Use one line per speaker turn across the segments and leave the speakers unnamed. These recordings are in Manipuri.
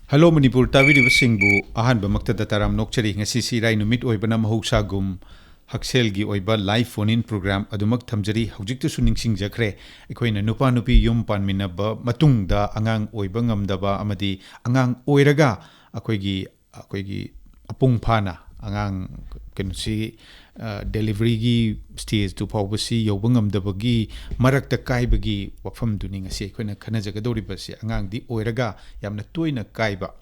Hello Manipur Tabiri Singbu Ahan Bamakta Taram Nokchari Ngasi Rai Numit Oibana Mahoksagum Hakselgi Oiba live phone in program Adumak Thamjari Hojiktu Suning Sing Jakre Ekoina Nupa Nupi Yum Panminaba Matungda Angang Oiba Ngamdaba Amadi Angang Oiraga Akoigi Apung Pana Angang Kenusi delivery gi stage to pawbasi yoba ngamdabagi marakta kaibagi wafam duning ase koina khanajaga dori basi angang di oiraga yamna toina kaiba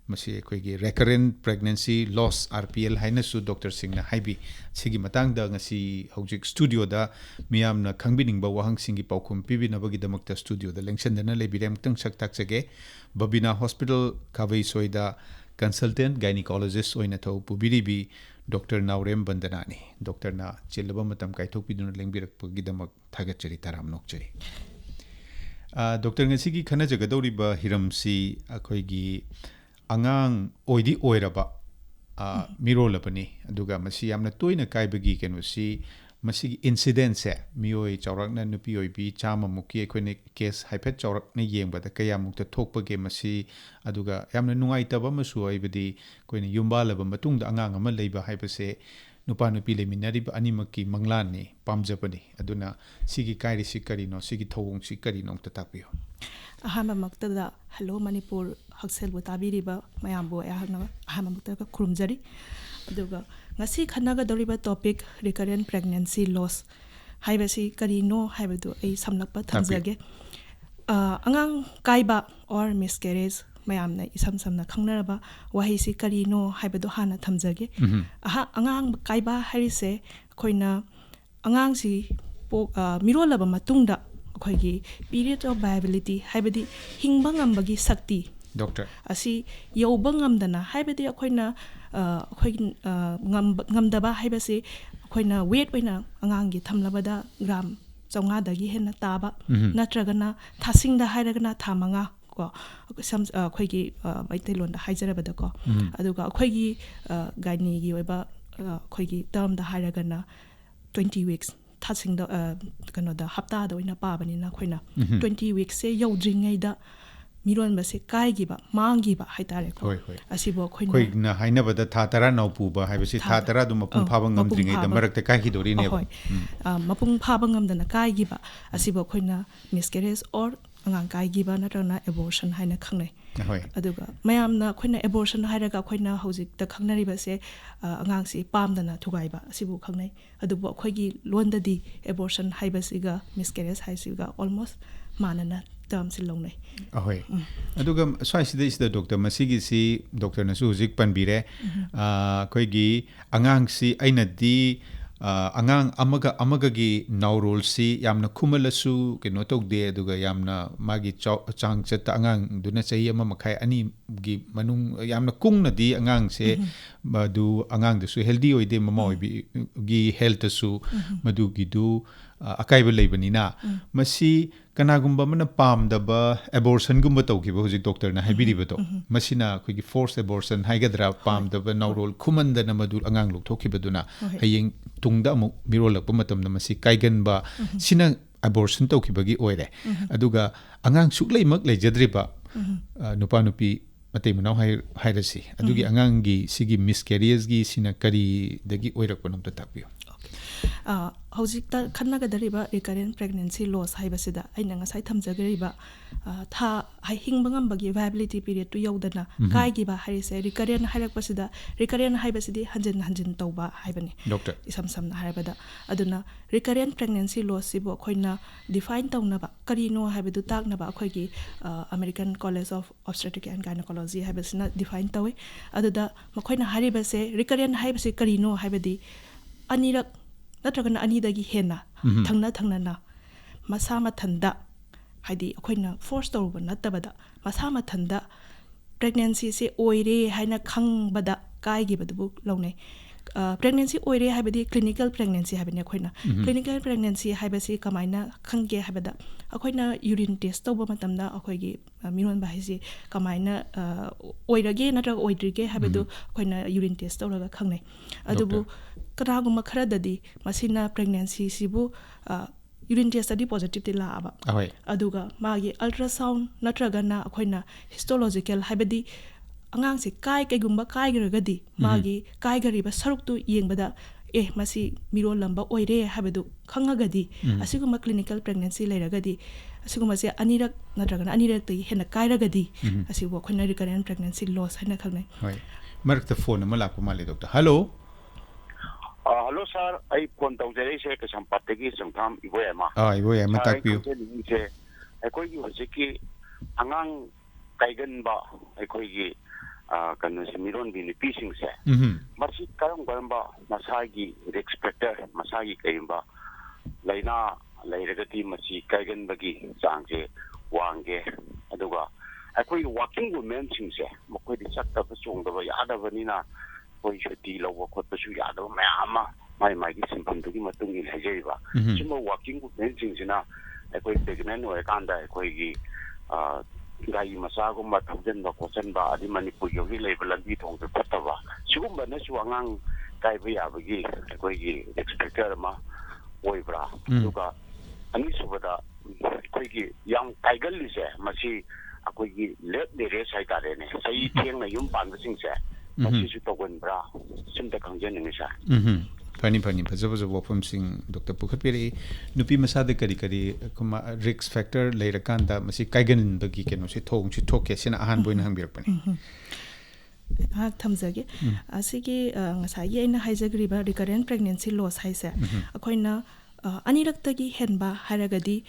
masi koigi recurrent pregnancy loss RPL haina su Dr. Singna haibi sigi matang da ngasi hojik studio da miyamna khangbining ba wahang singi paukhum pibinabagi damakta studio da lengsandana lebirem tang saktak sege Babina Hospital Khabeisoi da consultant gynaecologist oina thau pubiribi Dr. Naorem Vandana ni Dr. na chilaba matam kaithok piduna lengbirak pagidamak thagachari taram nokchari Dr. ngasi khana jagadori ba hiramsi akoigi angang oidi oiraba mirolapani aduga masi yamna toina kaibagi kenusi masi incident se mioi chawrakna nupi oibi chama muki ekone case haipet chawrakna yengbada kaya mukta thokpage masi aduga yamna nungaitaba masu oibadi koina yumbalaba matungda angang ama leiba haibase nupa nupi leminariba animaki manglani pamjapani aduna sigi kairi sikari no sigi thawung sikari no tatakpiyo
ahama maktada hello Manipur haksel butabiriba mayambo ahama maktada khurumjari aduga ngasi khanaga doriba topic recurrent pregnancy loss haibasi karino haibadu ai samlakpa thamjage angang kaiba or miscarriage mayamna isam samna khangnaraba wahisi karino haibadu hana thamjage angang kaiba harise khoina angang si mirolaba matungda khoigi period of viability haibadi hingba ngambagi sakti
doctor
asi yoba ngamdana haibadi akhoina ngamdaba haibasi akhoina weight oina angangi thamlabada gram chawnga dagi henna taba natragana thasingda hairagana thamanga ko sam khoigi baitelonda haijarabada ko aduga khoigi gaini gi oiba khoigi term da hairagana 20 weeks thasingda kanoda hapta da oina pabani na khoina 20 weeks se yodringai da miron base kaigiba mangiba haitare ko asibo khoina
khoina hainabada thatara naupuba haibasi thatara du mapung phaba ngamdringai da marakta kai hidori ne
mapung phaba ngamdana kaigiba asibo khoina miscarriage or angang kaigiba natrana abortion haina khangnai aduga mayamna khoina abortion hairaga khoina hojik ta khangnari base angang si pamdana thugaiba asibu khangnai adubo khoigi londadi abortion haibasiga miscarriage haisiga almost manana term silongnai
ahoy aduga swaisida is the doctor masigi si doctor na su hojik panbire khoigi angang si aina di angang amaga gi naurol si yamna khumalasu keno tokde aduga yamna magi chang chata angang duna chahi ama makhai ani gi manung yamna kungna di angang se madu angang de su healthy oide mama oibi gi health su madu gi du akaiba leibanina masi kanagumba mana pamdaba abortion gumba tawkiba hoji doctor na haibiriba to masina khoigi forced abortion haigadra pamdaba naurol khumandana madu angang luk thokibaduna hayeng tungda mu mirolakpa matamna masi kaiganba sina abortion tawkibagi oire aduga angang suklaimak leijadriba nupa nupi matei manau hairasi adugi angangi sigi miscarriage gi sina kari dagi oirakpa namta takpiyo
hojikta khanaga dariba recurrent pregnancy loss haibasida aina ngasai thamjagariba tha hingba ngambagi viability period to yodana kaigiba harise recurrent hairakpasida recurrent haibasidi hanjin tawba haibani
doctor
isam samna haibada aduna recurrent pregnancy loss sibo khoina define tawnaba karino haibadu taknaba khoigi American College of Obstetrics and Gynaecology haibasina define tawi aduda makhoina haribase recurrent haibase karino haibadi anirak natragana anidagi hena thangna na masa mathanda haidi akoina force tawba natabada masa mathanda pregnancy se oire haina khangbada kaigibadu launai pregnancy oire haibadi clinical pregnancy habine akoina clinical pregnancy haibasi kamaina khangge habada akoina urine test tawba matamda akoigi miron bahisi kamaina oirage natraga oidrige habadu akoina urine test tawraga khangnai adubu kanaguma kharadadi masina pregnancy sibu urine test दी पॉजिटिव ती लाबा
ahoy
अदुगा मागी अल्ट्रासाउंड नत्रगना अखोइना हिस्टोलॉजिकल हाइबदी अंगांग से काय कैगुम्बा काय गरगदी मागी काय गरीबा सरुक्तु येंगबदा ए मसी मिरो लंबा ओइरे हाबदु खंगागदी असिगुमा क्लिनिकल प्रेगनेंसी लेरगदी असिगुमा से अनिरक नत्रगना अनिरक तई हेना कायरगदी असिगु अखोइना रिकरेंट प्रेगनेंसी लॉस हैना खंगनै
hoy मरकता फोन अमा लाको माले डॉक्टर हेलो
हेलो सर आई फोन तौजरे से कशंपाटगी संथाम इबोयमा
इबोयमा ताकपियो
से अखोई हजिकी अंगांग काइगनबा अखोई कनो से मिरोन बि निपिसिंग से मसी करम मसागी रिस्क फैक्टर मसागी कइबा लाइना लाइरगती मसी काइगनबगी चांगे वांगे अदुगा अखोई वाकिंग वुमेन सिंग से मखोई चक्तब सोंगदबा यादबनिना कोई छुट्टी लौब खोटपसु यादब मैम माई माई सिंपमदुगी मतुंग इन हाइजैबा सिम वाकिंग वुमेन सिंगसिना अखोई प्रेग्नेंट होय कांदा अखोई गाई मसागुम्बा थौजनबा खोचनबा आदि मणिपुर योगी लेबल लंबी थोंग फटबा सिगुम्बा नसु अंगांग काइबा याबगी अखोई एक्सपेक्टर मा ओइब्रा दुगा अनि सुबदा अखोई याम काइगलिसे मसी अखोई लेट लेरेस हाइतारेने सही थेंगना युम पानबसिंग से मसी सु तोगनब्रा सिमदा खंजनिंग सा
funny funny फजबज वफम Singh doctor पुखतपेरी नुपी Masad करी करी कुमा रिस्क फैक्टर लेरकांदा मसी काइगन बगी केनो से थोंग से थोके सिना आहान बोइन हंबिरपनी
हा थमजगे असिगी ngसाई आइना हाइजग्रीबा रिकरेंट प्रेगनेंसी लॉस हाइसे अखोइना अनिरक्तगी हेनबा हारगदी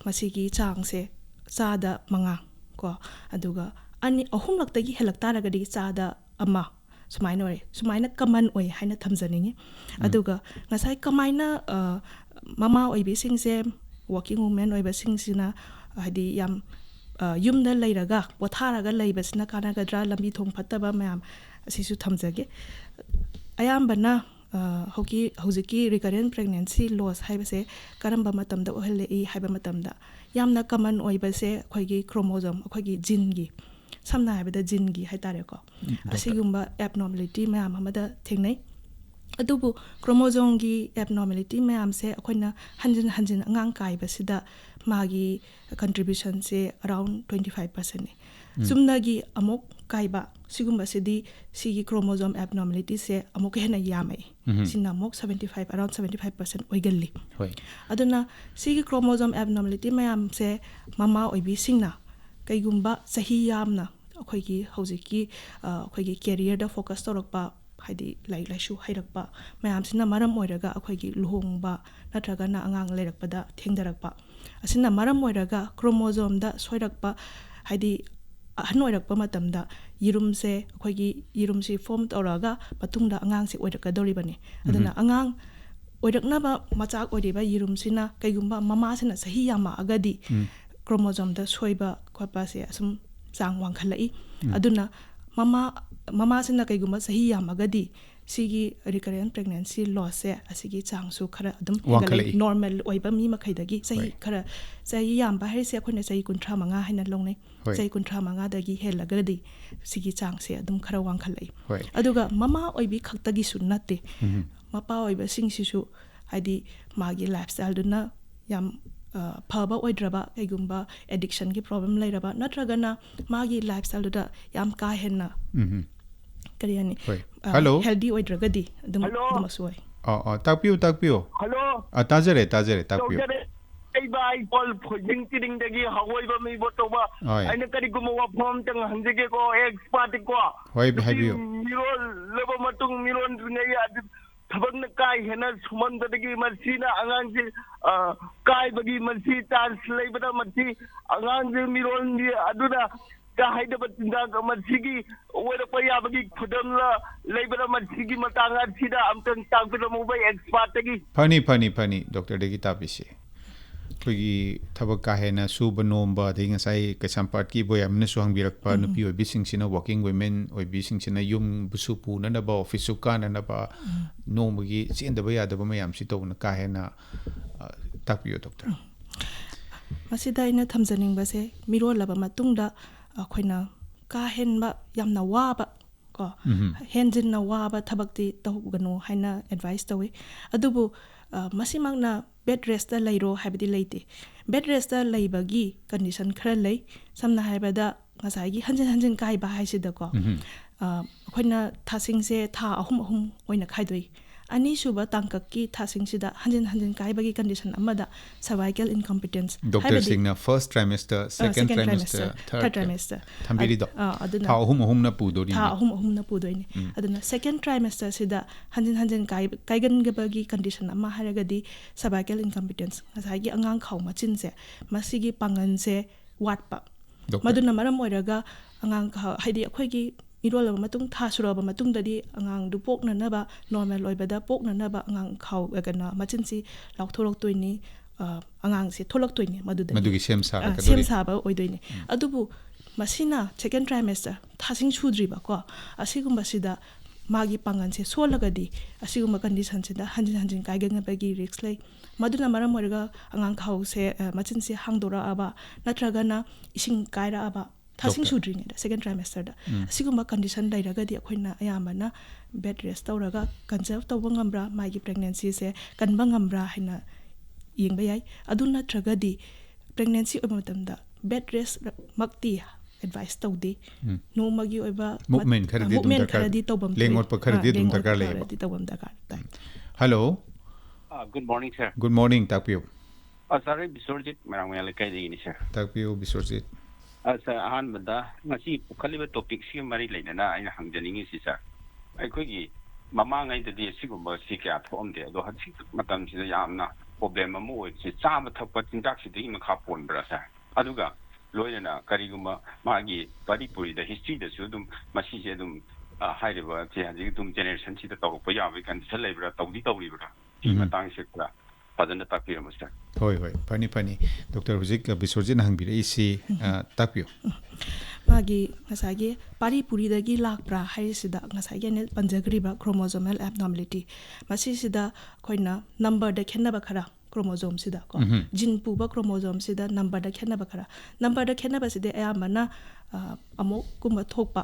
मसिगी चांगसे चादा मंगा को अदुगा अनि अहुमलक्तगी हेलक्तारगदी चादा अमा सुमाइना कमन ओइ हाइना थमजनिंगे अदुगा ngसाई कमाइना ममा ओइबी सिंगसे वर्किंग वुमेन ओइबा सिंगसिना हादि याम युमदा लैरगा पोथारगा लैबसना कानागद्रा लंबी थोंग फत्तबा ma'am असिसु थमजगे अयामबना हौजिकी recurrent pregnancy loss हाइबसे Karamba मतमदा ओहलेई हाइबा मतमदा यामना कमन ओइबसे अखोइगी क्रोमोसोम अखोइगी जीनगी समना हाइबदा जीनगी हाइतारेको असिगुम्बा एबनॉर्मलिटी मैम हमदा थेंगनै अदुबु क्रोमोसोमगी एबनॉर्मलिटी मैम से अखोइना हंजन हंजन अंगांग काइबसिदा मागी कंट्रीब्यूशन से अराउंड 25% ने सुमनागी अमुक काइबा सिगुम्बा सिदी सिगी क्रोमोसोम एबनॉर्मलिटी से अमुक हेना यामै सिना अमुक 75 अराउंड 75% ओइगल्ली
होय
अदुना सिगी क्रोमोसोम एबनॉर्मलिटी मैम से ममा ओइबी सिंगना कईगुम्बा सही यामना अखोइगी हौजिकी अखोइगी कैरियर दा फोकस तौरकपा हाइदी लाइक लाइसु हाइरकपा मैमसिना मरम ओइरगा अखोइगी लुहोंगबा नत्रगना अंगांग लेरकपदा थेंगदरकपा असिना मरम ओइरगा क्रोमोसोम दा सोइरकपा हाइदी अहन ओइरकपा मतमदा यिरुमसे अखोइगी यिरुमसी फॉर्म तौरगा पतुंगदा अंगांग से ओइरकदोरिबने अदुना अंगांग ओइरकनाबा मचाक ओइरिबा यिरुमसिना कईगुम्बा ममासिना सही यामा अगदी क्रोमोसोम दा सोइबा खोपा से असुम चांग वांखलाई अदुना ममा सिना कईगुम्बा सही यामगदी सिगी रिकरेंट प्रेगनेंसी लॉस से असिगी चांगसु खरा अदुम नॉर्मल ओइबा मी मखैदगी सही खरा सही यामबा हाइसे अखोइना सही 35 हाइना लोंनै सही 35 दगी हेलगदी सिगी चांगसे अदुम खरा वांखलाई अदुगा ममा ओइबी खक्तगी सु नते मपा ओइबा सिंगसिसु हाइदी मागी लाइफस्टाइल दुना याम फबा ओइद्रबा कईगुम्बा एडिक्शन की प्रॉब्लम लैरबा नत्रगना मागी लाइफस्टाइल दुदा याम का हेन्ना करियानी
हेलो
हेल्दी ओइद्रगदी अदुम मसुय
ताकपियो
हेलो
ताजरे ताकपियो
आई बाई पॉल फोजिंग तिरिंग दगी हवोइबा मी बोतोबा आइना करिगुम वाफम तंग हंजगे को एक्सपर्ट को
होय हाइबियो
मिरो लेबो मतुंग मिरोन दुनै आदि थबन काय हेना सुमंदगी मर्सीना अंगांजी काय बगी मर्सी चांस लेबदा मर्सी अंगांजी मिरोन दी अदुदा का हाइदब तिंदा मर्सीगी ओर पयाबगी खुदमला लेबदा मर्सीगी मतांगा सिदा अमतन तांगपिलो मोबाई एक्सपर्ट गी
फनी डॉक्टर देगी तापिसे कोई थबक का हेना सुब नोंबा देंग साई कैसामपाट की बोय हमने सुहंगबिरकपा नुपी ओइबी सिंगसिना वर्किंग वुमेन ओइबी सिंगसिना युम बुसु पुननबा ऑफिस सुकाननबा नोंबगी चेंदबा यादबा मयाम सि तौना का हेना तापियो डॉक्टर
मसिदा इना थमजनिंग बसे मिरोलबा मतुंगदा अखोइना का हेनबा यामना Baba ko henjin na waba thabakti tawgano haina advice tawi adubu masimangna bed rest la lairo habidi leite bed rest la laibagi condition khara lei samna haibada ngasai gi hanjin kai ba haisida ko akhona thasing se tha ahum oina khaidoi ani suba tangkaki thasing sida hanjin kai bagi condition amada cervical incompetence
doctor singna first trimester second trimester third trimester thambiri do tha ahum na pudori
tha ahum na pudoi ni aduna second trimester sida hanjin kai gan bagi condition amma haragadi cervical incompetence ngasai gi angang khau machin se masigi pangan se watpa maduna maram oiraga angang haidi akhoi gi irolaba matung tha suraba matung dadi angang du pokna naba normal oibada pokna naba angang khau agana machin si laukthorok toini angang se tholok toini
madugi sem
saba oidoini adubu masina second trimester thasing chudri ba ko asigumba sida magi pangan se solagadi asigumba condition sida hanjin kai gang bagi risk lay maduna maram orga angang khau se machin si hangdora aba natragana ising kaira aba thasing shudring da second trimester da asigumba condition lairagadi akhoi ayamana bed rest tawraga conserve tawba ngambra magi pregnancy se kanba ngambra haina yengba yai aduna tragadi pregnancy omatamda bed rest makti advice tawdi no magi oiba
movement kharadi
tawbam
lengor pa kharadi dum dakar leba
tawbam dakar
hello
good morning sir
good morning takpiu
sorry bisorjit marang mele kai dini sir
takpiu bisorjit
sir ahan bada ngasi khaliba topic si mari leinana aina hangjaningi si sir aikogi mama ngai dadi sigumba si kya thomde do hatsi matam si yamna problem amu oi si chama thappa tindak si dei makha ponbra sir aduga loina kariguma magi paripuri da history da sudum masi je dum hairiba je haji dum generation si da tawpa yawe kan salebra tawdi tawribra ti matang sekra padana takpira master
hoi pani dr hujik bisorjin hangbira isi takpio
magi ngasagi paripuri dagi lakpra haisida ngasagi ne panjagriba chromosomal abnormality masi sida khoina number da khenna ba khara chromosome sida ko gene puba chromosome sida number da khenna ba khara number da khenna ba sida ayamana amo kumba thokpa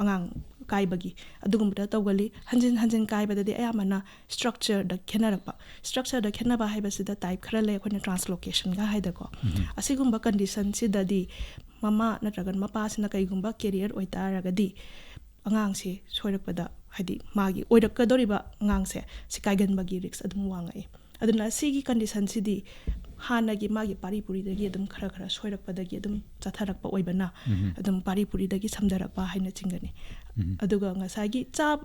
angang kai bagi adugumda tawgali hanjin kai badadi ayamana structure da khenna ba haiba sida type khara le khona translocation ga haida ko asigumba condition sidadi mama natragan mapa sina kaigumba career oitaragadi angang se soirakpada hadi magi oirakadoriba angang se sikaigan bagi risks adum wangai aduna sigi condition sidi hanagi magi paripuri dagi adum khara soirakpadagi adum chatharakpa oibana adum paripuri dagi samdarakpa haina chingani aduga ngasagi chap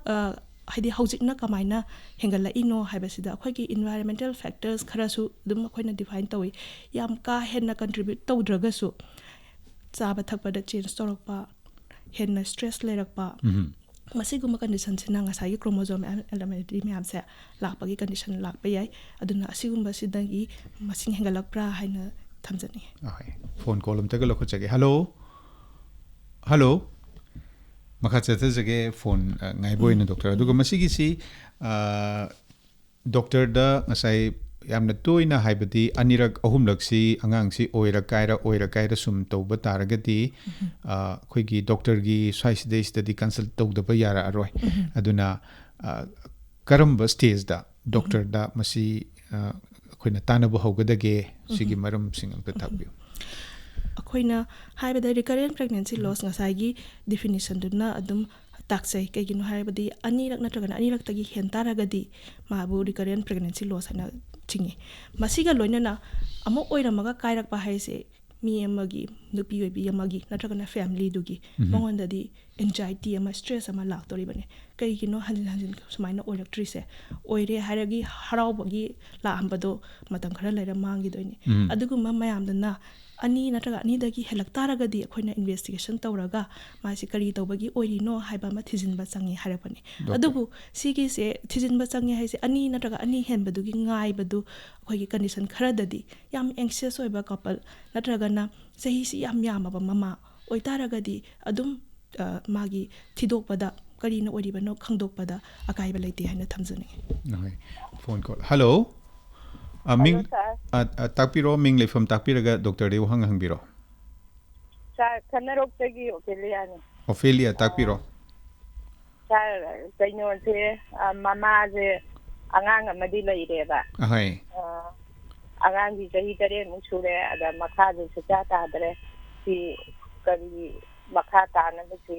haidi haujikna kamaina hengala ino haibasida akhoi environmental factors kharasu adum akhoi define tawi yam ka henna contribute tawdragasu chaba thakpada change torokpa henna stress lerakpa masiguma condition sina ngasai chromosome abnormality myam se lakpagi condition lakpa yai aduna asigumba sidagi masing hengalakpra haina thamjani
phone call amta galo khochage hello makha chatjage phone ngai boina doctor aduga masigi si doctor da ngasai yamna toina haibadi anirak ahumlak si angang si oira kaira sum tawba taragati khoigi doctor gi swice days study consult tawdaba yara aroi aduna karamba stage da doctor da masi khoina tanabu haugadage sigi maram sing amta takbiu
akoina haibada recurrent pregnancy loss ngasagi definition duna adum taksai kaigino haibadi anirak natragana anirak tagi hentaragadi mabu recurrent pregnancy loss ana chingi masiga loinana amo oiramaga kairak pa haise mi amagi nupi obi amagi natragana family dugi mongondadi anxiety ama stress ama laktori bane kaigino hanjin sumaina oiraktrri se oire haragi harawbagi la ambado matam khara laira mangi doini aduguma mayamdana ani natraga ani dagi helak taragadi akoina investigation tawraga masi kari tawbagi oirino haiba ma thijinba changi harapani adubu sigi se thijinba changi haise ani natraga ani henbadugi ngai badu akoigi condition khara dadi yam anxious oiba couple natraga na sahi si yam aba mama oitaragadi adum magi thidokpada karina oribano khangdokpada akaiba leite haina thamjani
phone call hello ming takpiro ming lefam takpiraga doctor de hangbiro
sir kanarok tagi ophelia
takpiro
ꯀꯩꯅꯣꯁꯦ ꯃꯃꯥꯁꯦ ꯑꯉꯥꯡ ꯑꯃꯗꯤ ꯂꯩꯔꯦꯕ ꯑꯉꯥꯡꯗꯤ ꯆꯍꯤ 8ꯃꯨꯛ ꯁꯨꯔꯦ ꯑꯗ ꯃꯈꯥꯗꯤ ꯁꯨꯛꯇꯥ ꯇꯥꯗ꯭ꯔꯦ ꯁꯤ ꯀꯔꯤ ꯃꯈꯥ ꯇꯥꯅꯕꯁꯤ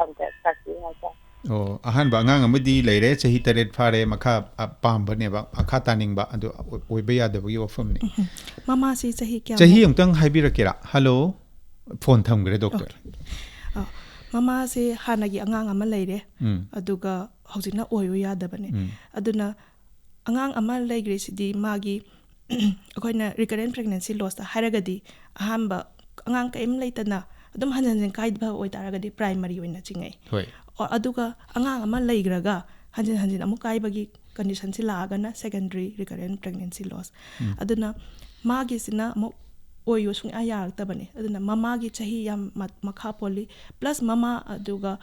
ꯑꯝꯇ ꯇꯥꯛꯄꯤ ꯍꯥꯏꯇꯥꯔꯦ
ꯑꯣ ꯑꯍꯥꯟꯕ ꯑꯉꯥꯡ ꯑꯃꯗꯤ ꯂꯩꯔꯦ ꯆꯍꯤ 8 ꯐꯥꯔꯦ ꯃꯈꯥ ꯄꯥꯝꯕꯅꯦꯕ ꯃꯈꯥ ꯇꯥꯅꯤꯡꯕ ꯑꯗꯨ ꯑꯣꯏꯕ ꯌꯥꯗꯕꯒꯤ ꯋꯥꯐꯝꯅꯤ
ꯃꯃꯥꯁꯤ ꯆꯍꯤ ꯀꯌꯥ
ꯆꯍꯤ ꯑꯃꯇꯪ ꯍꯥꯏꯕꯤꯔꯛꯀꯦꯔꯥ ꯍꯜꯂꯣ ꯐꯣꯟ ꯊꯝꯈ꯭ꯔꯦ ꯗꯣꯛꯇꯔ
ꯃꯃꯥꯁꯦ ꯍꯥꯟꯅꯒꯤ ꯑꯉꯥꯡ ꯑꯃ ꯂꯩꯔꯦ ꯑꯗꯨꯒ ꯍꯧꯖꯤꯛꯅ ꯑꯣꯏꯌꯨ ꯌꯥꯗꯕꯅꯦ ꯑꯗꯨꯅ ꯑꯉꯥꯡ ꯑꯃ ꯂꯩꯈ꯭ꯔꯤꯁꯤꯗꯤ ꯃꯥꯒꯤ ꯑꯩꯈꯣꯏꯅ ꯔꯤꯀꯔꯦꯟ ꯄ꯭ꯔꯦꯒꯅꯦꯟꯁꯤ ꯂꯣꯁꯇ ꯍꯥꯏꯔꯒꯗꯤ ꯑꯍꯥꯟꯕ ꯑꯉꯥꯡ ꯀꯔꯤꯝ ꯂꯩꯇꯅ ꯑꯗꯨꯝ ꯍꯟꯖꯤꯟ ꯍꯟꯖꯤꯟ ꯀꯥꯏꯗꯕ ꯑꯣꯏꯇꯥꯔꯒꯗꯤ ꯄ꯭ꯔꯥꯏꯃꯔꯤ ꯑꯣꯏꯅ ꯆꯤꯡꯉꯛꯏ ꯑꯗꯨꯒ ꯑꯉꯥꯡ ꯑꯃ ꯂꯩꯈ꯭ꯔꯒ ꯍꯟꯖꯤꯟ ꯍꯟꯖꯤꯟ ꯑꯃꯨꯛ ꯀꯥꯏꯕꯒꯤ ꯀꯟꯗꯤꯁꯟꯁꯤ ꯂꯥꯛꯑꯒꯅ ꯁꯦꯀꯦꯟꯗꯔꯤ ꯔꯤꯀꯔꯦꯟ ꯄ꯭ꯔꯦꯒꯅꯦꯟꯁꯤ ꯂꯣꯁ ꯑꯗꯨꯅ ꯃꯥꯒꯤꯁꯤꯅ ꯑꯃꯨꯛ ꯑꯣꯏꯌꯨ ꯁꯨꯡꯌꯥ ꯌꯥꯔꯛꯇꯕꯅꯤ ꯑꯗꯨꯅ ꯃꯃꯥꯒꯤ ꯆꯍꯤ ꯌꯥꯝ ꯃꯈꯥ ꯄꯣꯜꯂꯤ ꯄ꯭ꯂꯁ ꯃꯃꯥ ꯑꯗꯨꯒ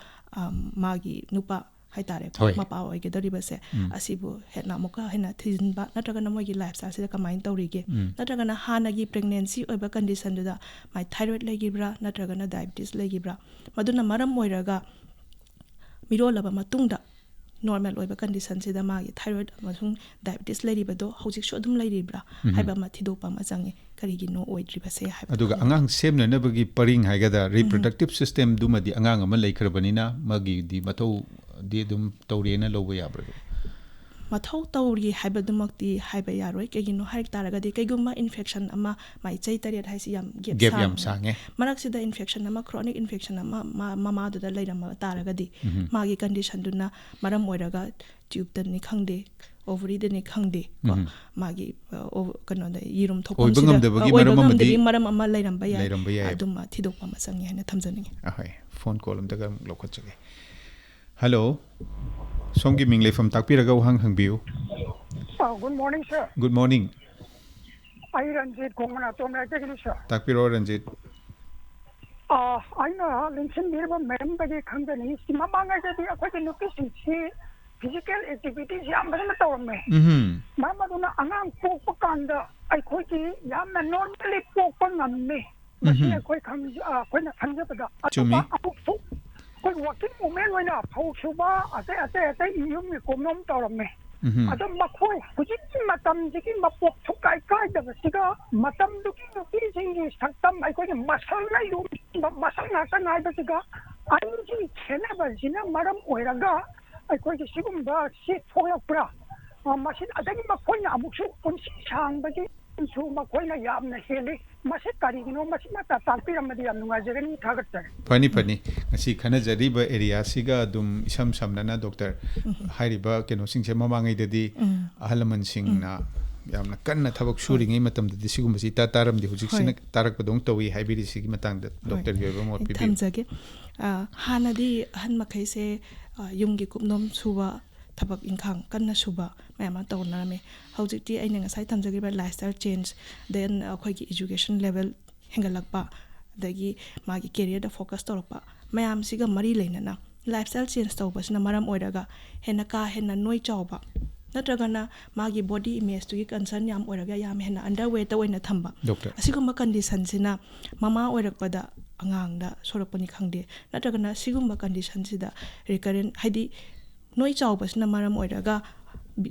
ꯃꯥꯒꯤ ꯅꯨꯄꯥ ꯍꯥꯏꯇꯥꯔꯦꯀꯣ ꯃꯄꯥ ꯑꯣꯏꯒꯗꯧꯔꯤꯕꯁꯦ ꯑꯁꯤꯕꯨ ꯍꯦꯟꯅ ꯑꯃꯨꯛꯀ ꯍꯦꯟꯅ ꯊꯤꯖꯤꯟꯕ ꯅꯠꯇ꯭ꯔꯒꯅ ꯃꯣꯏꯒꯤ ꯂꯥꯏꯐ ꯁ꯭ꯇꯥꯏꯜꯁꯤꯗ ꯀꯃꯥꯏꯅ ꯇꯧꯔꯤꯒꯦ ꯅꯠꯇ꯭ꯔꯒꯅ ꯍꯥꯟꯅꯒꯤ ꯄ꯭ꯔꯦꯒꯅꯦꯟꯁꯤ ꯑꯣꯏꯕ ꯀꯟꯗꯤꯁꯟꯗꯨꯗ ꯃꯥꯏ ꯊꯥꯏꯔꯣꯏꯗ ꯂꯩꯈꯤꯕ꯭ꯔꯥ ꯅꯠꯇ꯭ꯔꯒꯅ ꯗꯥꯏꯕꯤꯇꯤꯁ ꯂꯩꯈꯤꯕ꯭ꯔꯥ ꯃꯗꯨꯅ ꯃꯔꯝ ꯑꯣꯏꯔꯒ ꯃꯤꯔꯣꯜꯂꯕ ꯃꯇꯨꯡꯗ ꯅꯣꯔꯃꯦꯜ ꯑꯣꯏꯕ ꯀꯟꯗꯤꯁꯟꯁꯤꯗ ꯃꯥꯒꯤ ꯊꯥꯏꯔꯣꯏꯗ ꯑꯃꯁꯨꯡ ꯗꯥꯏꯕꯤꯇꯤꯁ ꯂꯩꯔꯤꯕꯗꯣ ꯍꯧꯖꯤꯛꯁꯨ ꯑꯗꯨꯝ ꯂꯩꯔꯤꯕ꯭ꯔꯥ ꯍꯥꯏꯕ ꯑꯃ ꯊꯤꯗꯣꯛꯄ ꯑꯃ ꯆꯪꯉꯤ ꯀꯔꯤꯒꯤꯅꯣ ꯑꯣꯏꯗ꯭ꯔꯤꯕꯁꯦ ꯍꯥꯏꯕ
ꯑꯗꯨꯒ ꯑꯉꯥꯡ ꯁꯦꯝꯅꯅꯕꯒꯤ ꯄꯔꯤꯡ ꯍꯥꯏꯒꯗ꯭ꯔꯥ ꯔꯤꯄ꯭ꯔꯗꯛꯇꯤꯞ ꯁꯤꯁꯇꯦꯝꯗꯨꯃꯗꯤ ꯑꯉꯥꯡ ꯑꯃ ꯂꯩꯈ꯭ꯔꯕꯅꯤ나 ꯃꯥꯒꯤꯗꯤ ꯃꯊꯧꯗꯤ ꯑꯗꯨꯝ ꯇꯧꯔꯦꯅ ꯂꯧꯕ ꯌꯥꯕ꯭ꯔꯥ
ꯃꯊꯧ ꯇꯧꯔꯤ ꯍꯥꯏꯕꯗꯨꯃꯛꯇꯤ ꯍꯥꯏꯕ ꯌꯥꯔꯣꯏ ꯀꯩꯒꯤꯅꯣ ꯍꯥꯏ ꯇꯥꯔꯒꯗꯤ ꯀꯩꯒꯨꯝꯕ ꯏꯟꯐꯦꯛꯁꯟ ꯑꯃ ꯃꯥꯏ ꯆꯍꯤ 8 ꯍꯥꯏꯁꯤ ꯌꯥꯝ ꯒꯦꯞ
ꯌꯥꯝ ꯁꯥꯡꯉꯦ
ꯃꯔꯛꯁꯤꯗ ꯏꯟꯐꯦꯛꯁꯟ ꯑꯃ クロニック ꯏꯟꯐꯦꯛꯁꯟ ꯑꯃ ꯃꯃꯥꯗꯨꯗ ꯂꯩꯔꯝꯕ ꯇꯥꯔꯒꯗꯤ ꯃꯥꯒꯤ ꯀꯟꯗꯤꯁꯟꯗꯨꯅ ꯃꯔꯝ ꯑꯣꯏꯔꯒ ꯇ꯭ꯌꯨꯕꯇꯅꯤ ꯈꯪꯗꯦ ꯑꯣꯚꯔꯤꯗꯅꯤ ꯈꯪꯗꯦ ꯀꯣ ꯃꯥꯒꯤ ꯀꯩꯅꯣꯗ ꯌꯦꯔꯨꯝ ꯊꯣꯛꯐꯝꯁꯤꯗ ꯑꯣꯏꯕ ꯉꯝꯗꯕꯒꯤ ꯃꯔꯝ ꯑꯃ ꯂꯩꯔꯝꯕ ꯌꯥꯏ ꯑꯗꯨꯝ ꯊꯤꯗꯣꯛꯄ ꯑꯃ ꯆꯪꯉꯤ ꯍꯥꯏꯅ ꯊꯝꯖꯅꯤꯡꯉꯤ
ꯑꯍꯣꯏ ꯐꯣꯟ ꯀꯣꯜ ꯑꯝꯇꯒ ꯂꯧꯈꯠꯆꯒꯦ ꯍꯜꯂꯣ ꯁꯣꯝꯒꯤ ꯃꯤꯡ ꯂꯩꯐꯝ ꯇꯥꯛꯄꯤꯔꯒ ꯋꯥꯍꯪ ꯍꯪꯕꯤꯌꯨ
Good morning, sir.
Good morning.
I Ranjit Kumar Tomra Technic, sir.
Takpiro Ranjit.
I know Lincoln Mirva Madam Bagi Company, Simamanga, the location, physical activities, Yamatome. Mama Duna Angang Pokanda, I quit Yam and normally Pokan on me. Machine quite comes when a Kanjapa.
To me?
Quite walking woman when a Posuba, I say, you may come on to me. ꯑꯗꯨ ꯃꯈꯣꯏ ꯍꯧꯖꯤꯛꯀꯤ ꯃꯇꯝꯁꯤꯒꯤ ꯃꯄꯣꯛ ꯊꯨꯀꯥꯏ ꯀꯥꯏꯗꯕꯁꯤꯒ ꯃꯇꯝꯗꯨꯒꯤ ꯅꯨꯄꯤꯁꯤꯡꯒꯤ ꯁꯛꯇꯝ ꯑꯩꯈꯣꯏꯒꯤ ꯃꯁꯜ ꯂꯩꯔꯨꯕ ꯃꯁꯜ ꯉꯥꯛꯇ ꯉꯥꯏꯕꯁꯤꯒ ꯑꯅꯤꯁꯤꯒꯤ ꯈꯦꯠꯅꯕꯁꯤꯅ ꯃꯔꯝ ꯑꯣꯏꯔꯒ ꯑꯩꯈꯣꯏꯒꯤ ꯁꯤꯒꯨꯝꯕ ꯁꯤ ꯊꯣꯛꯂꯛꯄ꯭ꯔꯥ ꯃꯁꯤ ꯑꯗꯒꯤ ꯃꯈꯣꯏꯅ ꯑꯃꯨꯛꯁꯨ ꯄꯨꯟꯁꯤ ꯁꯥꯡꯕꯒꯤꯁꯨ ꯃꯈꯣꯏꯅ ꯌꯥꯝꯅ ꯍꯦꯜꯂꯤ ꯃꯁꯤ ꯀꯔꯤꯒꯤꯅꯣ ꯃꯁꯤꯃꯇ ꯇꯥꯛꯄꯤꯔꯝꯃꯗꯤ ꯌꯥꯝ ꯅꯨꯡꯉꯥꯏꯖꯒꯅꯤ ꯊꯥꯒꯠꯆꯔꯤ ꯐꯅꯤ
ꯉꯁꯤ ꯈꯟꯅꯖꯔꯤꯕ ꯑꯦꯔꯤꯌꯥꯁꯤꯒ ꯑꯗꯨꯝ ꯏꯁꯝ ꯁꯝꯅꯅ ꯗꯣꯛꯇꯔ ꯍꯥꯏꯔꯤꯕ ꯀꯩꯅꯣꯁꯤꯡꯁꯦ ꯃꯃꯥꯡꯉꯩꯗꯗꯤ ꯑꯍꯜ ꯂꯃꯟꯁꯤꯡꯅ ꯌꯥꯝꯅ ꯀꯟꯅ ꯊꯕꯛ ꯁꯨꯔꯤꯉꯩ ꯃꯇꯝꯗꯗꯤ ꯁꯤꯒꯨꯝꯕꯁꯤ ꯇꯥꯔꯝꯗꯦ ꯍꯧꯖꯤꯛꯁꯤꯅ ꯇꯥꯔꯛꯄꯗꯧ ꯇꯧꯏ ꯍꯥꯏꯕꯤꯔꯤꯁꯤꯒꯤ ꯃꯇꯥꯡꯗ ꯗꯣꯛꯇꯔꯒꯤ ꯑꯣꯏꯕ ꯃꯣꯠ ꯄꯤꯕꯤꯌꯨ
ꯊꯝꯖꯒꯦ ꯍꯥꯟꯅꯗꯤ ꯑꯍꯟ ꯃꯈꯩꯁꯦ ꯌꯨꯝꯒꯤ ꯀꯨꯞꯅꯣꯝ ꯁꯨꯕ ꯊꯕꯛ ꯏꯪꯈꯥꯡ ꯀꯟꯅ ꯁꯨꯕ ꯃꯌꯥꯝ ꯑꯃ ꯇꯧꯅꯔꯝꯃꯦ ꯍꯧꯖꯤꯛꯇꯤ ꯑꯩꯅ ꯉꯁꯥꯏ ꯊꯝꯖꯈꯤꯕ ꯂꯥꯏꯐ ꯁ꯭ꯇꯥꯏꯜ ꯆꯦꯟꯖ ꯗꯦꯟ ꯑꯩꯈꯣꯏꯒꯤ ꯏꯖꯨꯀꯦꯁꯟ ꯂꯦꯚꯦꯜ ꯍꯦꯟꯒꯠꯂꯛꯄ ꯑꯗꯒꯤ ꯃꯥꯒꯤ ꯀꯦꯔꯤꯌꯔꯗ ꯐꯣꯀꯁ ꯇꯧꯔꯛꯄ ꯃꯌꯥꯝꯁꯤꯒ ꯃꯔꯤ ꯂꯩꯅꯅ ꯂꯥꯏꯐ ꯁ꯭ꯇꯥꯏꯜ ꯆꯦꯟꯖ ꯇꯧꯕꯁꯤꯅ ꯃꯔꯝ ꯑꯣꯏꯔꯒ ꯍꯦꯟꯅ ꯀꯥ ꯍꯦꯟꯅ ꯅꯣꯏ ꯆꯥꯎꯕ ꯅꯠꯇ꯭ꯔꯒꯅ ꯃꯥꯒꯤ ꯕꯣꯗꯤ ꯏꯃꯦꯖꯇꯨꯒꯤ ꯀꯟꯁꯔꯟ ꯌꯥꯝ ꯑꯣꯏꯔꯒ ꯌꯥꯝ ꯍꯦꯟꯅ ꯑꯟꯗꯔꯋꯦꯠꯇ ꯑꯣꯏꯅ ꯊꯝꯕ ꯑꯁꯤꯒꯨꯝꯕ ꯀꯟꯗꯤꯁꯟꯁꯤꯅ ꯃꯃꯥ ꯑꯣꯏꯔꯛꯄꯗ ꯑꯉꯥꯡꯗ ꯁꯣꯔꯛꯄꯅꯤ ꯈꯪꯗꯦ ꯅꯠꯇ꯭ꯔꯒꯅ ꯁꯤꯒꯨꯝꯕ ꯀꯟꯗꯤꯁꯟꯁꯤꯗ ꯔꯤꯀꯔꯦꯟ ꯍꯥꯏꯗꯤ ꯅꯣꯏ ꯆꯥꯎꯕꯁꯤꯅ ꯃꯔꯝ ꯑꯣꯏꯔꯒ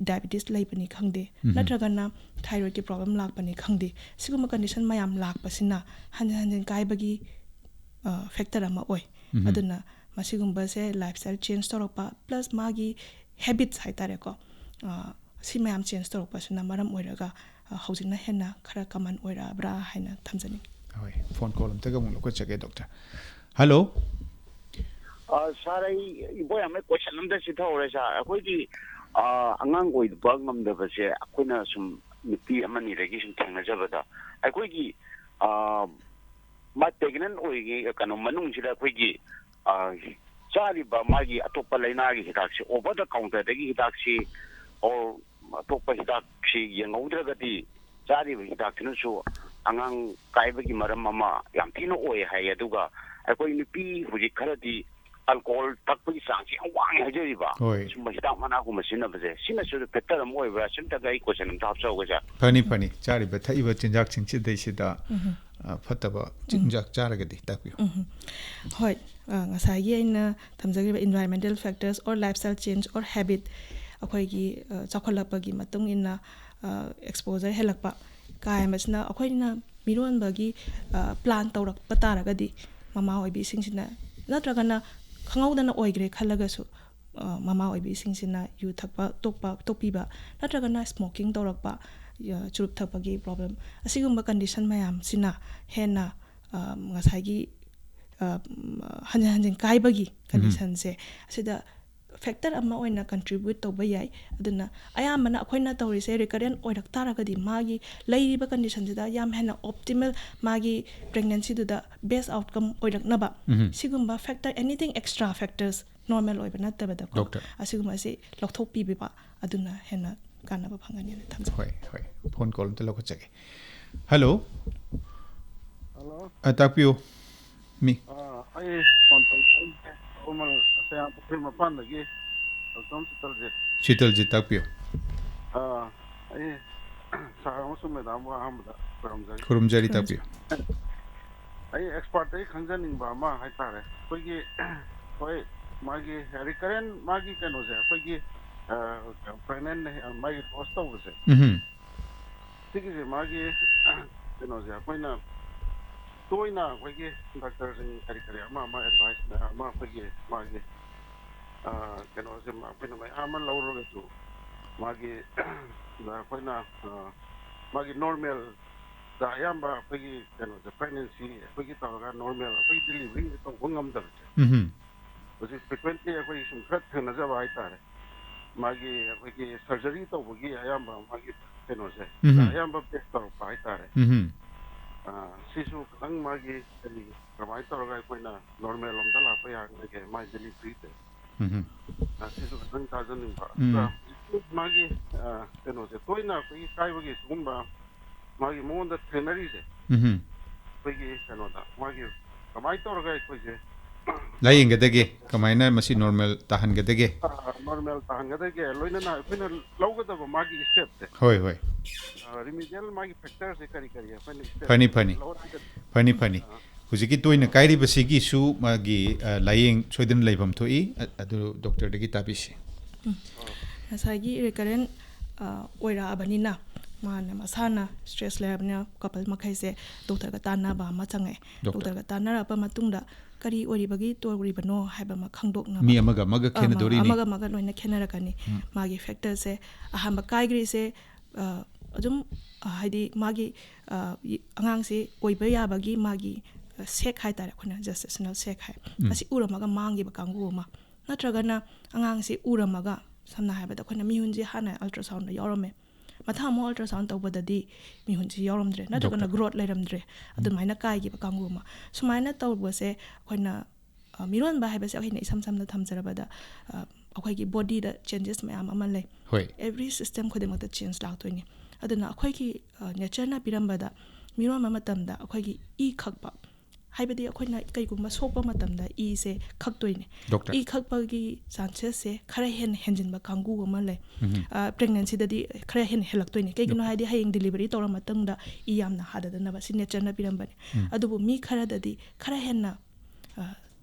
ꯗꯥꯏꯕꯤꯇꯤꯁ ꯂꯩꯕꯅꯤ ꯈꯪꯗꯦ ꯅꯠꯇ꯭ꯔꯒꯅ ꯊꯥꯏꯔꯣꯏꯗꯀꯤ ꯄ꯭ꯔꯣꯕ꯭ꯂꯦꯝ ꯂꯥꯛꯄꯅꯤ ꯈꯪꯗꯦ ꯁꯤꯒꯨꯝꯕ ꯀꯟꯗꯤꯁꯟ ꯃꯌꯥꯝ ꯂꯥꯛꯄꯁꯤꯅ ꯍꯟꯖꯤꯟ ꯍꯟꯖꯤꯟ ꯀꯥꯏꯕꯒꯤ ꯐꯦꯛꯇꯔ ꯑꯃ ꯑꯣꯏ ꯑꯗꯨꯅ ꯃꯁꯤꯒꯨꯝꯕꯁꯦ ꯂꯥꯏꯐ ꯁ꯭ꯇꯥꯏꯜ ꯆꯦꯟꯖ ꯇꯧꯔꯛꯄ ꯄ꯭ꯂꯁ ꯃꯥꯒꯤ ꯍꯦꯕꯤꯠꯁ ꯍꯥꯏꯇꯥꯔꯦꯀꯣ ꯁꯤ ꯃꯌꯥꯝ ꯆꯦꯟꯖ ꯇꯧꯔꯛꯄꯁꯤꯅ ꯃꯔꯝ ꯑꯣꯏꯔꯒ ꯍꯧꯖꯤꯛꯅ ꯍꯦꯟꯅ ꯈꯔ ꯀꯃꯟ ꯑꯣꯏꯔꯛꯑꯕ꯭ꯔꯥ ꯍꯥꯏꯅ ꯊꯝꯖꯅꯤꯡꯉꯤ
ꯍꯣꯏ ꯐꯣꯟ ꯀꯣꯜ ꯑꯝꯇꯒ ꯑꯃꯨꯛ ꯂꯧꯈꯠꯆꯒꯦ ꯗꯣꯛꯇꯔ ꯍꯜꯂꯣ
ꯁꯥꯔ ꯑꯩ ꯏꯕꯣꯏ ꯑꯃ ꯀꯣꯏꯁꯟ ꯑꯝꯇ ꯁꯤꯊꯍꯧꯔꯦ ꯁꯥꯔ ꯑꯩꯈꯣꯏꯒꯤ ꯑꯉꯥꯡ ꯑꯣꯏꯕ ꯉꯝꯗꯕꯁꯦ ꯑꯩꯈꯣꯏꯅ ꯁꯨꯝ ꯅꯨꯄꯤ ꯑꯃꯅꯤꯗꯒꯤ ꯁꯨꯝ ꯊꯦꯡꯅꯖꯕꯗ ꯑꯩꯈꯣꯏꯒꯤ ꯄ꯭ꯔꯦꯒꯅꯦꯟ ꯑꯣꯏꯔꯤꯉꯩ ꯀꯩꯅꯣ ꯃꯅꯨꯡꯁꯤꯗ ꯑꯩꯈꯣꯏꯒꯤ ꯆꯥꯔꯤꯕ ꯃꯥꯒꯤ ꯑꯇꯣꯞꯄ ꯂꯩꯅꯥꯒꯤ ꯍꯤꯗꯥꯛꯁꯤ ꯑꯣꯚꯔ ꯗ ꯀꯥꯎꯟꯇꯔꯗꯒꯤ ꯍꯤꯗꯥꯛꯁꯤ ꯑꯣꯔ ꯑꯇꯣꯞꯄ ꯍꯤꯗꯥꯛꯁꯤ ꯌꯦꯡꯍꯧꯗ꯭ꯔꯒꯗꯤ ꯆꯥꯔꯤꯕ ꯍꯤꯗꯥꯛꯁꯤꯅꯁꯨ ꯑꯉꯥꯡ ꯀꯥꯏꯕꯒꯤ ꯃꯔꯝ ꯑꯃ ꯌꯥꯝ ꯊꯤꯅ ꯑꯣꯏ ꯍꯥꯏ ꯑꯗꯨꯒ ꯑꯩꯈꯣꯏ ꯅꯨꯄꯤ ꯍꯧꯖꯤꯛ ꯈꯔꯗꯤ alcohol takpagi sangsi ang wangi hajariba summa hidak mana ko masina base sina su factor am oibra simta gai question am thap so ga
fani chari ba thai ba chinjak chingchi dei sida fataba chinjak charagadi takpiyo
hoi ngasai aina thamjagi environmental factors or lifestyle change or habit akhoi gi chakholapagi matung inna exposure helakpa kai masna akhoi na miron bagi plan tawrak pataragadi mama oibi singsina natragana khangawdana oigre khallagasu mama oibi singsina yu thakpa tokpiba natragana smoking tawrakpa churup thakpagi problem asigumba condition mayam sina hena ngasagi hanjin kaibagi condition se asida factor amma oina contribute to bayai aduna ayamana akoina tawrise recurrent oirak taragadi magi leiriba condition sida yam hena optimal magi pregnancy du da best outcome oirak naba sigumba factor anything extra factors normal oiba nattaba da ko asigumba se lokthok pibiba aduna hena kanaba phangani na thamja
hoi phone call te lokho chage hello atapio mi
ai phone umal saya film pan lagi tom
sital ji tapio
ai sa musum da ma hamda
kurum jari tapio
ai expert ai khangjaning ba ma hai tare koigi hoi magi recurrent magi kano se koigi pregnant magi hosta use tigi magi kano se koina toina koigi doctor sing kari ma advice ma koigi magi kano se ma pina mai ama lauro ge tu magi da koina magi normal da yamba koigi kano se pregnancy koigi tawaga normal koigi delivery to ngam dar which is frequently koigi sum khat na ja bai tare magi koigi surgery to bogi ayamba magi kano se ayamba test to bai tare sisu kang magi ali ramai to ga koina normal om dala pa ya ge mai delivery te sisu kang ta jan nim ba magi kano se toina koigi kai bogi sumba magi mon da tenari se koigi kano da magi ramai to ga koigi
laying gadage kamaina masi normal tahan gadage
normal tahan gadage loina na pina lawgada ba magi step te
hoi
remedial magi factors e kari
fani hujiki toina kairi basigi su magi laying choidan laibam thoi adu doctor dagi tabisi
asagi recurrent oira abanina mana masana stress labna couple makhai se doctor ga tanna ba ma changai doctor ga tanna ra pa matungda kari ori bagi tori bano haiba ma khangdok na
mi amaga khenadori ni
amaga loina khenarakani magi factor se ahamba kaigri se adum haidi magi angang se oiba yabagi magi sek hai tare khona gestational sek hai asi uramaga mangi ba kangu ma natragana angang se uramaga samna haiba da khona mihunji hana ultrasound da yorome matha mo ultrasound tawbadadi mihunji yoromdre natragana growth leiramdre adumaina kai gi ba kangu ma sumaina tawbase khona miron ba haiba se khina isam samna thamjarabada akhoi gi body da changes mayam amalai every system khodema ta change lagtoini aduna akhoi gi nature na pirambada miron ma matamda akhoi gi e khakpa haibadi akhoi na kaiguma sokpa matamda e se khaktoini e khakpa gi chances se khara henjin ba kangu amalai pregnancy dadi khara helaktoini kaigino haidi hayeng delivery tora matangda e yamna hadada na ba si nature na pirambani adubu mi khara dadi khara henna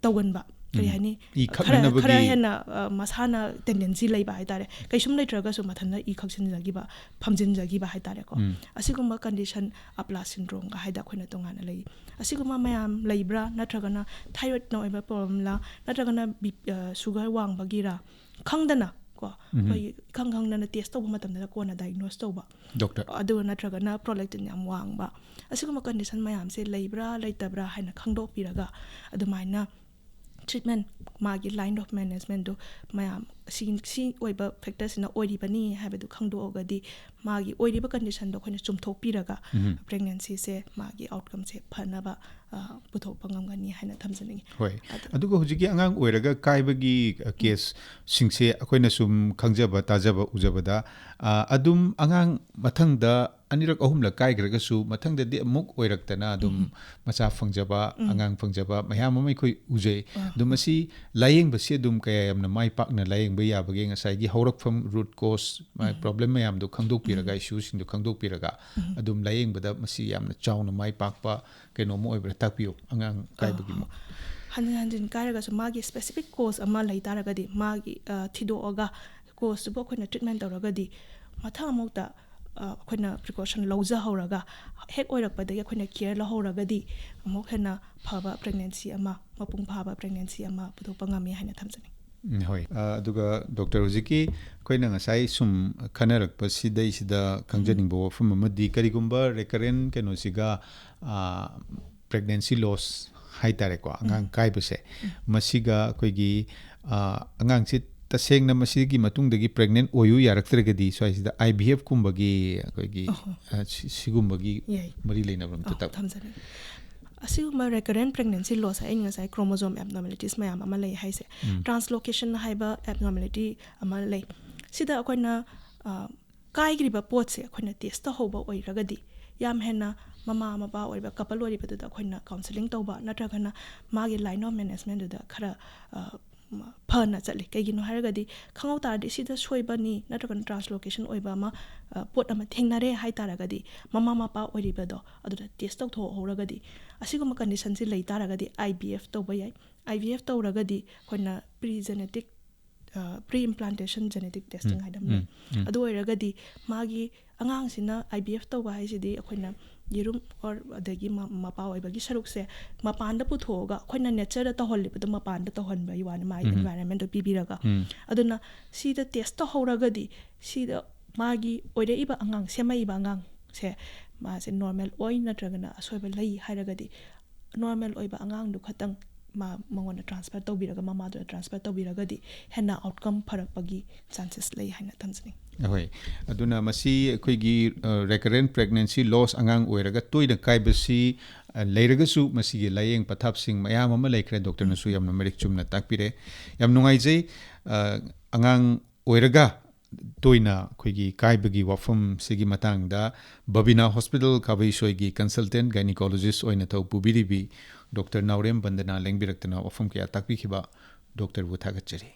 tawanba kari hani khara hena masana tendency laiba haitare kaisum leitraga su mathana e khaksin jagi ba phamjin jagi ba haitare ko asiguma condition apla syndrome ga haida khoina tongana lei asiguma mayam leibra natraga na thyroid no eba problem la natraga na sugar wang bagira khangdana ko koi khangkhang na test to matamna ko na diagnose to ba
doctor
adu natraga na prolactin yam wang ba asiguma condition mayam se leibra leitabra haina khangdo piraga adumaina treatment magi line of management do mayam si oiba factors na oiri bani habadu khangdo ogadi magi oiri ba condition do khone chumthok piraga pregnancy se magi outcome se phana ba puthok pangam haina thamjani
hoi adugo hujiki angang oiraga kaibagi case singse akoina sum khangjaba tajaba ujabada adum angang mathangda ꯑꯅꯤꯔꯛ ꯑꯍꯨꯝꯂꯛ ꯀꯥꯏꯈ꯭ꯔꯒꯁꯨ ꯃꯊꯪꯗꯗꯤ ꯑꯃꯨꯛ ꯑꯣꯏꯔꯛꯇꯅ ꯑꯗꯨꯝ ꯃꯆꯥ ꯐꯪꯖꯕ ꯑꯉꯥꯡ ꯐꯪꯖꯕ ꯃꯌꯥꯝ ꯑꯃ ꯑꯩꯈꯣꯏ ꯎꯖꯩ ꯑꯗꯨ ꯃꯁꯤ ꯂꯥꯌꯦꯡꯕꯁꯤ ꯑꯗꯨꯝ ꯀꯌꯥ ꯌꯥꯝꯅ ꯃꯥꯏ ꯄꯥꯛꯅ ꯂꯥꯌꯦꯡꯕ ꯌꯥꯕꯒꯦ ꯉꯁꯥꯏꯒꯤ ꯍꯧꯔꯛꯐꯝ ꯔꯨꯠ ꯀꯣꯁ ꯄ꯭ꯔꯣꯕ꯭ꯂꯦꯝ ꯃꯌꯥꯝꯗꯣ ꯈꯪꯗꯣꯛꯄꯤꯔꯒ ꯏꯁꯨꯁꯤꯡꯗꯣ ꯈꯪꯗꯣꯛꯄꯤꯔꯒ ꯑꯗꯨꯝ ꯂꯥꯌꯦꯡꯕꯗ ꯃꯁꯤ ꯌꯥꯝꯅ ꯆꯥꯎꯅ ꯃꯥꯏ ꯄꯥꯛꯄ ꯀꯩꯅꯣꯝꯃ ꯑꯣꯏꯕ꯭ꯔꯥ ꯇꯥꯛꯄꯤꯌꯨ ꯑꯉꯥꯡ ꯀꯥꯏꯕꯒꯤ
ꯍꯟꯖꯤꯟ ꯍꯟꯖꯤꯟ ꯀꯥꯏꯔꯒꯁꯨ ꯃꯥꯒꯤ ꯁ꯭ꯄꯦꯁꯤꯐꯤꯛ ꯀꯣꯁ ꯑꯃ ꯂꯩ ꯇꯥꯔꯒꯗꯤ ꯃꯥꯒꯤ ꯊꯤꯗꯣꯛꯑꯒ ꯀꯣꯁꯇꯨꯕꯨ ꯑꯩꯈꯣꯏꯅ ꯇ꯭ꯔꯤꯠꯃꯦꯟ ꯇꯧꯔꯒꯗꯤ ꯃꯊꯪ ꯑꯃꯨꯛꯇ ꯑꯩꯈꯣꯏꯅ ꯄ꯭ꯔꯤꯀꯣꯁꯟ ꯂꯧꯖꯍꯧꯔꯒ ꯍꯦꯛ ꯑꯣꯏꯔꯛꯄꯗꯒꯤ ꯑꯩꯈꯣꯏꯅ ꯀꯤꯌꯔ ꯂꯧꯍꯧꯔꯒꯗꯤ ꯑꯃꯨꯛ ꯍꯦꯟꯅ ꯐꯕ ꯄ꯭ꯔꯦꯒꯅꯦꯟꯁꯤ ꯑꯃ ꯃꯄꯨꯡ ꯐꯥꯕ ꯄ꯭ꯔꯦꯒꯅꯦꯟꯁꯤ ꯑꯃ ꯄꯨꯊꯣꯛꯄ ꯉꯝꯃꯤ ꯍꯥꯏꯅ ꯊꯝꯖꯅꯤꯡꯏ
ꯍꯣꯏ ꯑꯗꯨꯒ ꯗꯣꯛꯇꯔ ꯍꯧꯖꯤꯛꯀꯤ ꯑꯩꯈꯣꯏꯅ ꯉꯁꯥꯏ ꯁꯨꯝ ꯈꯟꯅꯔꯛꯄꯁꯤꯗꯩꯁꯤꯗ ꯈꯪꯖꯅꯤꯡꯕ ꯋꯥꯐꯝ ꯑꯃꯗꯤ ꯀꯔꯤꯒꯨꯝꯕ ꯔꯦꯀꯔꯦꯟ ꯀꯩꯅꯣꯁꯤꯒ ꯄ꯭ꯔꯦꯒꯅꯦꯟꯁꯤ ꯂꯣꯁ ꯍꯥꯏꯇꯥꯔꯦꯀꯣ ꯑꯉꯥꯡ ꯀꯥꯏꯕꯁꯦ ꯃꯁꯤꯒ ꯑꯩꯈꯣꯏꯒꯤ ꯑꯉꯥꯡꯁꯤ ꯇꯁꯦꯡꯅ ꯃꯁꯤꯒꯤ ꯃꯇꯨꯡꯗꯒꯤ ꯄ꯭ꯔꯦꯒꯅꯦꯟ ꯑꯣꯏꯌꯨ ꯌꯥꯔꯛꯇ꯭ꯔꯒꯗꯤ ꯁ꯭ꯋꯥꯏꯁꯤꯗ IVF ꯀꯨꯝꯕꯒꯤ ꯑꯩꯈꯣꯏꯒꯤ ꯁꯤꯒꯨꯝꯕꯒꯤ ꯃꯔꯤ ꯂꯩꯅꯕ ꯑꯝꯇ
ꯊꯝꯖꯅꯤꯡꯏ ꯑꯁꯤꯒꯨꯝꯕ ꯔꯦꯀꯔꯦꯟ ꯄ꯭ꯔꯦꯒꯅꯦꯟꯁꯤ ꯂꯣꯁ ꯑꯩꯅ ꯉꯁꯥꯏ ꯀ꯭ꯔꯣꯃꯣꯖꯣꯝ ꯑꯦꯕꯅꯣꯔꯃꯦꯂꯤꯇꯤꯁ ꯃꯌꯥꯝ ꯑꯃ ꯂꯩ ꯍꯥꯏꯁꯦ ꯇ꯭ꯔꯥꯟꯁꯂꯣꯀꯦꯁꯟ ꯍꯥꯏꯕ ꯑꯦꯕꯅꯣꯔꯃꯦꯂꯤꯇꯤ ꯑꯃ ꯂꯩ ꯁꯤꯗ ꯑꯩꯈꯣꯏꯅ ꯀꯥꯏꯈ꯭ꯔꯤꯕ ꯄꯣꯠꯁꯦ ꯑꯩꯈꯣꯏꯅ ꯇꯦꯁ ꯇꯧꯍꯧꯕ ꯑꯣꯏꯔꯒꯗꯤ ꯌꯥꯝ ꯍꯦꯟꯅ ꯃꯃꯥ ꯃꯄꯥ ꯑꯣꯏꯕ ꯀꯄꯜ ꯑꯣꯏꯔꯤꯕꯗꯨꯗ ꯑꯩꯈꯣꯏꯅ ꯀꯥꯎꯟꯁꯤꯂꯤꯡ ꯇꯧꯕ ꯅꯠꯇ꯭ꯔꯒꯅ ꯃꯥꯒꯤ ꯂꯥꯏꯟ ꯑꯣꯐ ꯃꯦꯅꯦꯖꯃꯦꯟꯗꯨꯗ ꯈꯔ ꯐꯅ ꯆꯠꯂꯤ ꯀꯩꯒꯤꯅꯣ ꯍꯥꯏꯔꯒꯗꯤ ꯈꯪꯍꯧ ꯇꯥꯔꯗꯤ ꯁꯤꯗ ꯁꯣꯏꯕꯅꯤ ꯅꯠꯇ꯭ꯔꯒꯅ ꯇ꯭ꯔꯥꯟꯁꯂꯣꯀꯦꯁꯟ ꯑꯣꯏꯕ ꯑꯃ ꯄꯣꯠ ꯑꯃ ꯊꯦꯡꯅꯔꯦ ꯍꯥꯏ ꯇꯥꯔꯒꯗꯤ ꯃꯃꯥ ꯃꯄꯥ ꯑꯣꯏꯔꯤꯕꯗꯣ ꯑꯗꯨꯗ ꯇꯦꯁ ꯇꯧꯊꯣꯛꯍꯧꯔꯒꯗꯤ ꯑꯁꯤꯒꯨꯝꯕ ꯀꯟꯗꯤꯁꯟꯁꯤ ꯂꯩ ꯇꯥꯔꯒꯗꯤ IVF ꯇꯧꯕ ꯌꯥꯏ IVF ꯇꯧꯔꯒꯗꯤ ꯑꯩꯈꯣꯏꯅ ꯄ꯭ꯔꯤ ꯏꯝꯄ꯭ꯂꯥꯟꯇꯦꯁꯟ ꯖꯦꯅꯦꯇꯤꯛ ꯇꯦꯁꯇꯤꯡ ꯍꯥꯏꯅ ꯑꯃ ꯂꯩ ꯑꯗꯨ ꯑꯣꯏꯔꯒꯗꯤ मागी अगांगसिना IVF तौबा हाइसिदि अखोइना येरुम और अदगी मपा ओइबगी सरुकसे मपानदा पुथोगा अखोइना नेचर दा तहल्लिबदो मपानदा तहनबा युवान माई एनवायरनमेंट पिबिरगा अदुना सीदा टेस्ट तहौरगदि सीदा मागी ओइरेइबा अगांग सेमाइबा अगांग से मासे नॉर्मल ओइ नत्रगना असोइबा लई हाइरगदि नॉर्मल ओइबा अगांग दु खतंग मंगोना ट्रांसफर तौबिरगा ममादो ट्रांसफर तौबिरगदि हेना आउटकम फरकपगी चांसेस लई हाइना थमजनी
होय अदुना मसी अखोइगी रेकरेंट प्रेगनेंसी लॉस अगांग ओइरगा तोइना काइबसी लेरगसु मसीगी लायेंग पथापसिंग मयाम अमा लेखरे डॉक्टर नसु यामना मेरिक चुमना ताकपिरे याम नुंगाइजै अगांग ओइरगा तोइना अखोइगी काइबगी वाफम सिगी मतंगदा बबिना हॉस्पिटल खाबैसोइगी कंसल्टेंट गायनिकोलॉजिस्ट ओइना थौ पुबिरिबी डॉक्टर नाउरेम वंदना लेंबिरक्तना वाफम कया ताकपिखिबा डॉक्टर बु थागतचरी